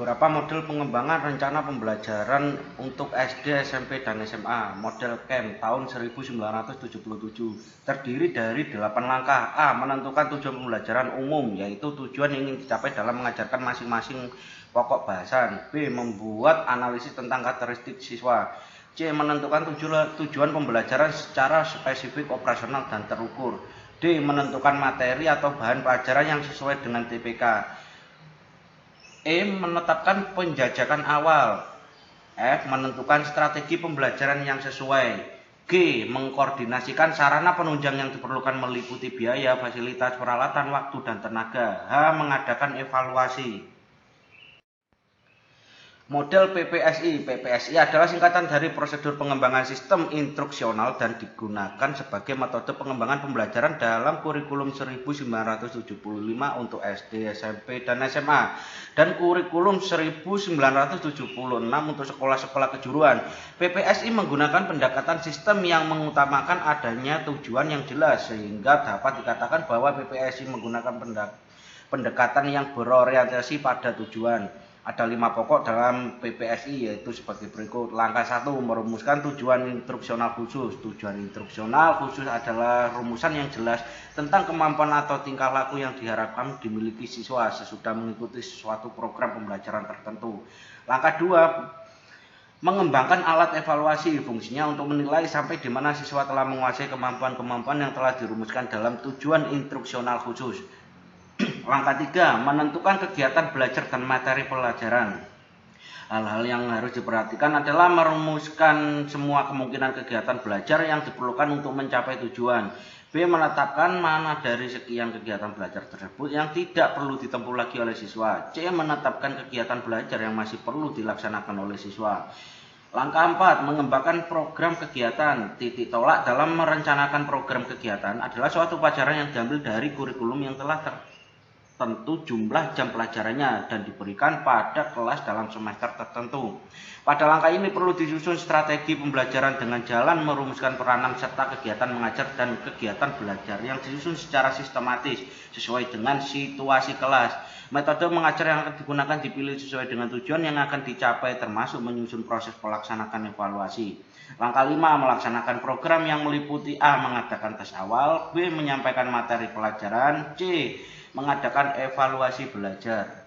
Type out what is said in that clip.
Beberapa model pengembangan rencana pembelajaran untuk SD, SMP, dan SMA. Model CAM tahun 1977 terdiri dari 8 langkah. A. Menentukan tujuan pembelajaran umum, yaitu tujuan yang ingin dicapai dalam mengajarkan masing-masing pokok bahasan. B. Membuat analisis tentang karakteristik siswa. C. Menentukan tujuan pembelajaran secara spesifik, operasional, dan terukur. D. Menentukan materi atau bahan pelajaran yang sesuai dengan TPK. E. Menetapkan penjajakan awal. F. Menentukan strategi pembelajaran yang sesuai. G. Mengkoordinasikan sarana penunjang yang diperlukan meliputi biaya, fasilitas, peralatan, waktu, dan tenaga. H. Mengadakan evaluasi. Model PPSI. PPSI adalah singkatan dari prosedur pengembangan sistem instruksional dan digunakan sebagai metode pengembangan pembelajaran dalam kurikulum 1975 untuk SD, SMP, dan SMA, dan kurikulum 1976 untuk sekolah-sekolah kejuruan. PPSI menggunakan pendekatan sistem yang mengutamakan adanya tujuan yang jelas, sehingga dapat dikatakan bahwa PPSI menggunakan pendekatan yang berorientasi pada tujuan. Ada 5 pokok dalam PPSI, yaitu sebagai berikut. Langkah 1, merumuskan tujuan instruksional khusus. Tujuan instruksional khusus adalah rumusan yang jelas tentang kemampuan atau tingkah laku yang diharapkan dimiliki siswa sesudah mengikuti suatu program pembelajaran tertentu. Langkah 2, mengembangkan alat evaluasi. Fungsinya untuk menilai sampai di mana siswa telah menguasai kemampuan-kemampuan yang telah dirumuskan dalam tujuan instruksional khusus. Langkah 3, menentukan kegiatan belajar dan materi pelajaran. Hal-hal yang harus diperhatikan adalah merumuskan semua kemungkinan kegiatan belajar yang diperlukan untuk mencapai tujuan. B. Menetapkan mana dari sekian kegiatan belajar tersebut yang tidak perlu ditempuh lagi oleh siswa. C. Menetapkan kegiatan belajar yang masih perlu dilaksanakan oleh siswa. Langkah 4, mengembangkan program kegiatan. Titik tolak dalam merencanakan program kegiatan adalah suatu pelajaran yang diambil dari kurikulum yang telah tentu jumlah jam pelajarannya dan diberikan pada kelas dalam semester tertentu. Pada langkah ini perlu disusun strategi pembelajaran dengan jalan merumuskan peranan serta kegiatan mengajar dan kegiatan belajar yang disusun secara sistematis sesuai dengan situasi kelas. Metode mengajar yang akan digunakan dipilih sesuai dengan tujuan yang akan dicapai, termasuk menyusun proses pelaksanaan evaluasi. Langkah 5, melaksanakan program yang meliputi A. Mengadakan tes awal, B. Menyampaikan materi pelajaran, C. Mengadakan evaluasi belajar.